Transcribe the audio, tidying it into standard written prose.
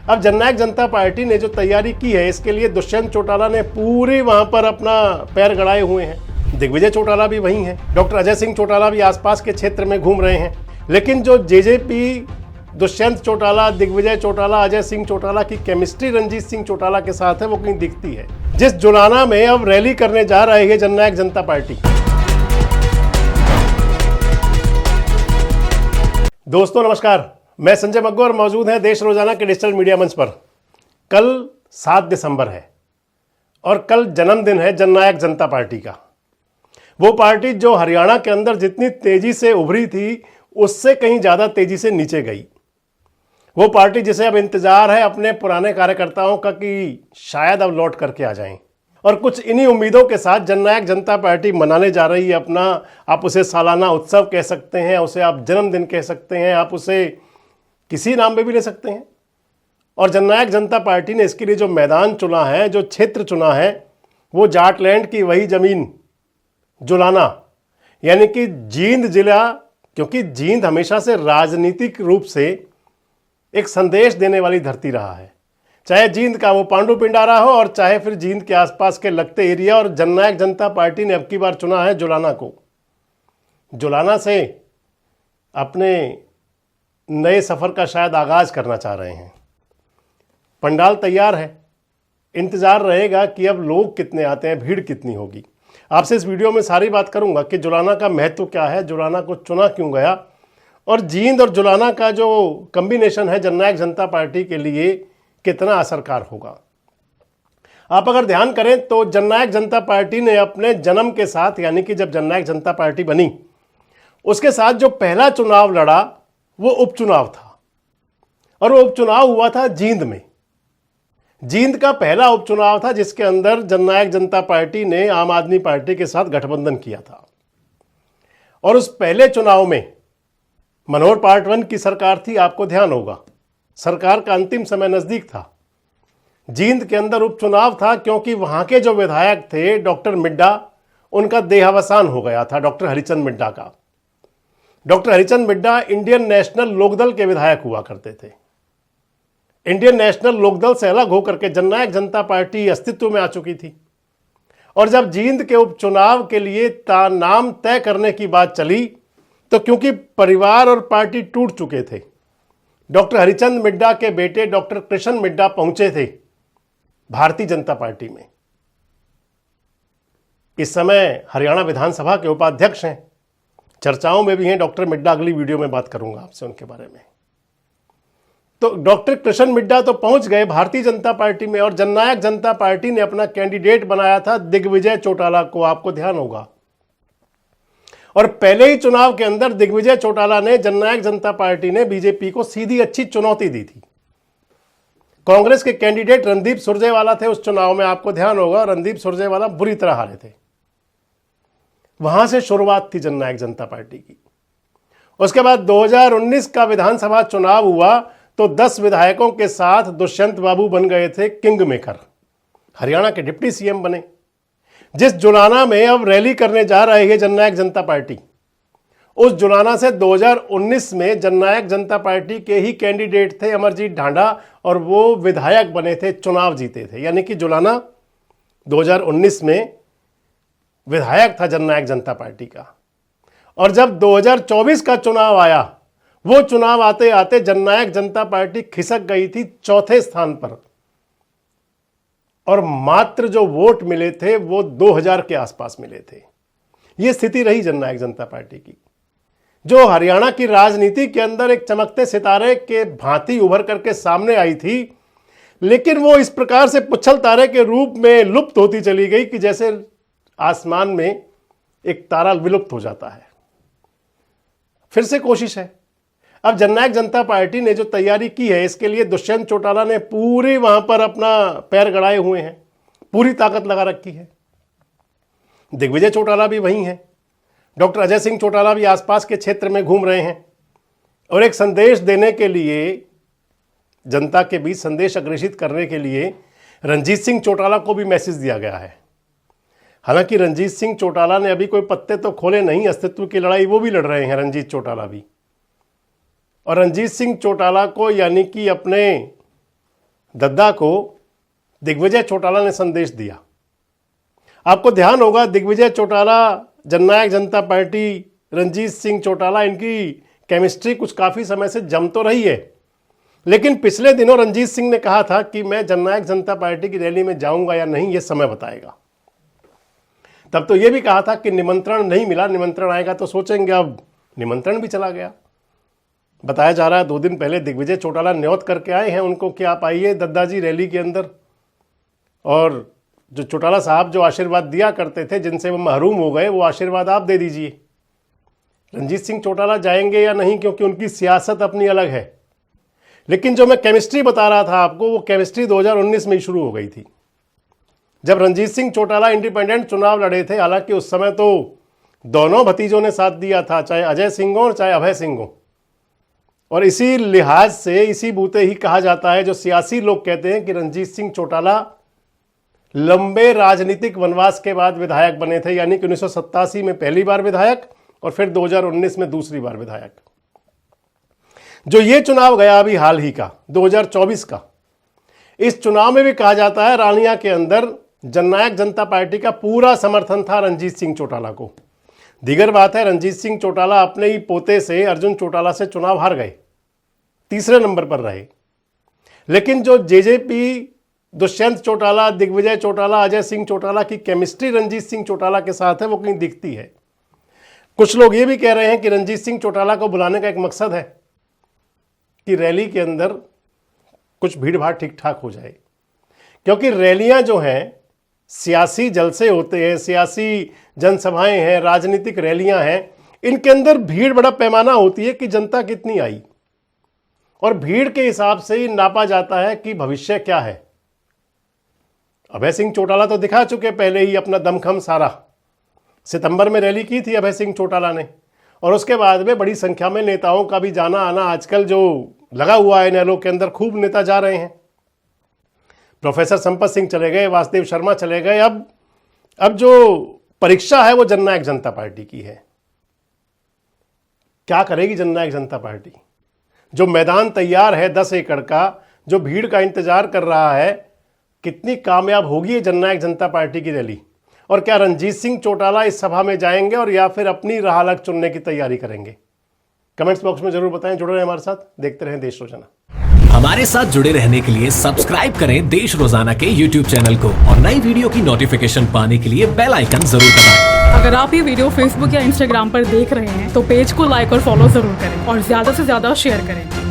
अब जननायक जनता पार्टी ने जो तैयारी की है, इसके लिए दुष्यंत चौटाला ने पूरे वहां पर अपना पैर गड़ाए हुए हैं। दिग्विजय चौटाला भी वहीं हैं, डॉक्टर अजय सिंह चौटाला भी आसपास के क्षेत्र में घूम रहे हैं। लेकिन जो जेजेपी दुष्यंत चौटाला, दिग्विजय चौटाला, अजय सिंह चौटाला की केमिस्ट्री रणजीत सिंह चौटाला के साथ है, वो कहीं दिखती है। जिस जुलाना में अब रैली करने जा रही है जननायक जनता पार्टी। दोस्तों नमस्कार, मैं संजय मग्गू और मौजूद हैं देश रोजाना के डिजिटल मीडिया मंच पर। कल 7 दिसंबर है और कल जन्मदिन है जननायक जनता पार्टी का। वो पार्टी जो हरियाणा के अंदर जितनी तेजी से उभरी थी, उससे कहीं ज़्यादा तेजी से नीचे गई। वो पार्टी जिसे अब इंतजार है अपने पुराने कार्यकर्ताओं का कि शायद अब लौट करके आ जाएं। और कुछ इन्हीं उम्मीदों के साथ जननायक जनता पार्टी मनाने जा रही है अपना, आप उसे सालाना उत्सव कह सकते हैं, उसे आप जन्मदिन कह सकते हैं, आप उसे किसी नाम पे भी ले सकते हैं। और जननायक जनता पार्टी ने इसके लिए जो मैदान चुना है, जो क्षेत्र चुना है, वो जाटलैंड की वही जमीन जुलाना, यानी कि जींद जिला। क्योंकि जींद हमेशा से राजनीतिक रूप से एक संदेश देने वाली धरती रहा है, चाहे जींद का वो पांडु पिंडारा हो और चाहे फिर जींद के आसपास के लगते एरिया। और जननायक जनता पार्टी ने अब की बार चुना है जुलाना को। जुलाना से अपने नए सफ़र का शायद आगाज करना चाह रहे हैं। पंडाल तैयार है, इंतज़ार रहेगा कि अब लोग कितने आते हैं, भीड़ कितनी होगी। आपसे इस वीडियो में सारी बात करूंगा कि जुलाना का महत्व क्या है, जुलाना को चुना क्यों गया, और जींद और जुलाना का जो कम्बिनेशन है जननायक जनता पार्टी के लिए कितना असरकार होगा। आप अगर ध्यान करें तो जननायक जनता पार्टी ने अपने जन्म के साथ, यानी कि जब जननायक जनता पार्टी बनी, उसके साथ जो पहला चुनाव लड़ा वो उपचुनाव था। और वो उपचुनाव हुआ था जींद में। जींद का पहला उपचुनाव था जिसके अंदर जननायक जनता पार्टी ने आम आदमी पार्टी के साथ गठबंधन किया था। और उस पहले चुनाव में मनोहर पार्टवन की सरकार थी, आपको ध्यान होगा। सरकार का अंतिम समय नजदीक था। जींद के अंदर उपचुनाव था क्योंकि वहां के जो विधायक थे डॉक्टर मिड्डा, उनका देहावसान हो गया था, डॉक्टर हरिचंद मिड्डा का। Doctor Harichand Midda Indian National Lok Dal के विधायक हुआ करते थे। इंडियन नेशनल लोकदल से अलग होकर के जननायक जनता पार्टी अस्तित्व में आ चुकी थी। और जब जींद के उपचुनाव के लिए नाम तय करने की बात चली, तो क्योंकि परिवार और पार्टी टूट चुके थे, डॉक्टर हरिचंद मिड्डा के बेटे डॉक्टर कृष्ण मिड्डा पहुंचे थे भारतीय जनता पार्टी में। इस समय हरियाणा विधानसभा के उपाध्यक्ष हैं, चर्चाओं में भी हैं डॉक्टर मिड्डा। अगली वीडियो में बात करूंगा आपसे उनके बारे में। तो डॉक्टर कृष्ण मिड्डा तो पहुंच गए भारतीय जनता पार्टी में, और जननायक जनता पार्टी ने अपना कैंडिडेट बनाया था दिग्विजय चौटाला को, आपको ध्यान होगा। और पहले ही चुनाव के अंदर दिग्विजय चौटाला ने, जननायक जनता पार्टी ने बीजेपी को सीधी अच्छी चुनौती दी थी। कांग्रेस के कैंडिडेट रणदीप सुरजेवाला थे उस चुनाव में, आपको ध्यान होगा। रणदीप सुरजेवाला बुरी तरह हारे थे। वहां से शुरुआत थी जननायक जनता पार्टी की। उसके बाद 2019 का विधानसभा चुनाव हुआ तो 10 विधायकों के साथ दुष्यंत बाबू बन गए थे किंग मेकर, हरियाणा के डिप्टी सीएम बने। जिस जुलाना में अब रैली करने जा रही है जननायक जनता पार्टी, उस जुलाना से 2019 में जननायक जनता पार्टी के ही कैंडिडेट थे अमरजीत ढांडा, और वो विधायक बने थे, चुनाव जीते थे। यानी कि जुलाना 2019 में विधायक था जननायक जनता पार्टी का। और जब 2024 का चुनाव आया, वो चुनाव आते आते जननायक जनता पार्टी खिसक गई थी 4थे स्थान पर, और मात्र जो वोट मिले थे वो 2000 के आसपास मिले थे। ये स्थिति रही जननायक जनता पार्टी की, जो हरियाणा की राजनीति के अंदर एक चमकते सितारे के भांति उभर करके सामने आई थी। लेकिन वो इस प्रकार से पुच्छल तारे के रूप में लुप्त होती चली गई कि जैसे आसमान में एक तारा विलुप्त हो जाता है। फिर से कोशिश है। अब जननायक जनता पार्टी ने जो तैयारी की है, इसके लिए दुष्यंत चौटाला ने पूरे वहां पर अपना पैर गड़ाए हुए हैं, पूरी ताकत लगा रखी है। दिग्विजय चौटाला भी वहीं हैं, डॉक्टर अजय सिंह चौटाला भी आसपास के क्षेत्र में घूम रहे हैं। और एक संदेश देने के लिए, जनता के बीच संदेश अग्रेषित करने के लिए रणजीत सिंह चौटाला को भी मैसेज दिया गया है। हालांकि रणजीत सिंह चौटाला ने अभी कोई पत्ते तो खोले नहीं, अस्तित्व की लड़ाई वो भी लड़ रहे हैं, रणजीत चौटाला भी। और रणजीत सिंह चौटाला को, यानी कि अपने दद्दा को दिग्विजय चौटाला ने संदेश दिया। आपको ध्यान होगा दिग्विजय चौटाला, जननायक जनता पार्टी, रंजीत सिंह चौटाला, इनकी केमिस्ट्री कुछ काफ़ी समय से जम तो रही है, लेकिन पिछले दिनों रंजीत सिंह ने कहा था कि मैं जननायक जनता पार्टी की रैली में जाऊंगा या नहीं ये समय बताएगा। तब तो ये भी कहा था कि निमंत्रण नहीं मिला, निमंत्रण आएगा तो सोचेंगे। अब निमंत्रण भी चला गया। बताया जा रहा है 2 दिन पहले दिग्विजय चौटाला न्योत करके आए हैं उनको कि आप आइए दद्दाजी रैली के अंदर, और जो चौटाला साहब जो आशीर्वाद दिया करते थे, जिनसे वो महरूम हो गए, वो आशीर्वाद आप दे दीजिए। रंजीत सिंह चौटाला जाएंगे या नहीं, क्योंकि उनकी सियासत अपनी अलग है। लेकिन जो मैं केमिस्ट्री बता रहा था आपको, वो केमिस्ट्री 2019 में ही शुरू हो गई थी, जब रंजीत सिंह चौटाला इंडिपेंडेंट चुनाव लड़े थे। हालांकि उस समय तो दोनों भतीजों ने साथ दिया था, चाहे अजय सिंह हो और चाहे अभय सिंह हो, और इसी लिहाज से, इसी बूते ही कहा जाता है, जो सियासी लोग कहते हैं कि रंजीत सिंह चौटाला लंबे राजनीतिक वनवास के बाद विधायक बने थे, यानी कि 1987 में पहली बार विधायक और फिर 2019 में दूसरी बार विधायक। जो ये चुनाव गया अभी हाल ही का 2024 का, इस चुनाव में भी कहा जाता है रानिया के अंदर जननायक जनता पार्टी का पूरा समर्थन था रंजीत सिंह चौटाला को। दीगर बात है रंजीत सिंह चौटाला अपने ही पोते से अर्जुन चौटाला से चुनाव हार गए, तीसरे नंबर पर रहे। लेकिन जो जेजेपी, दुष्यंत चौटाला, दिग्विजय चौटाला, अजय सिंह चौटाला की केमिस्ट्री रंजीत सिंह चौटाला के साथ है, वो कहीं दिखती है। कुछ लोग ये भी कह रहे हैं कि रंजीत सिंह चौटाला को बुलाने का एक मकसद है कि रैली के अंदर कुछ भीड़ भाड़ ठीक ठाक हो जाए, क्योंकि रैलियां जो हैं, सियासी जलसे होते हैं, सियासी जनसभाएं हैं, राजनीतिक रैलियां हैं, इनके अंदर भीड़ बड़ा पैमाना होती है कि जनता कितनी आई, और भीड़ के हिसाब से ही नापा जाता है कि भविष्य क्या है। अभय सिंह चौटाला तो दिखा चुके पहले ही अपना दमखम सारा। सितंबर में रैली की थी अभय सिंह चौटाला ने, और उसके बाद में बड़ी संख्या में नेताओं का भी जाना आना आजकल जो लगा हुआ है इनेलो के अंदर, खूब नेता जा रहे हैं। प्रोफेसर संपत सिंह चले गए, वासुदेव शर्मा चले गए। अब जो परीक्षा है वो जननायक जनता पार्टी की है। क्या करेगी जननायक जनता पार्टी? जो मैदान तैयार है 10 एकड़ का, जो भीड़ का इंतजार कर रहा है, कितनी कामयाब होगी ये जननायक जनता पार्टी की रैली? और क्या रंजीत सिंह चौटाला इस सभा में जाएंगे और या फिर अपनी राह अलग चुनने की तैयारी करेंगे? कमेंट्स बॉक्स में जरूर बताएं। जुड़े रहें हमारे साथ, देखते रहें देश रोजाना। हमारे साथ जुड़े रहने के लिए सब्सक्राइब करें देश रोजाना के YouTube चैनल को, और नई वीडियो की नोटिफिकेशन पाने के लिए बेल आइकन जरूर दबाएं। अगर आप ये वीडियो Facebook या Instagram पर देख रहे हैं तो पेज को लाइक और फॉलो जरूर करें और ज्यादा से ज्यादा शेयर करें।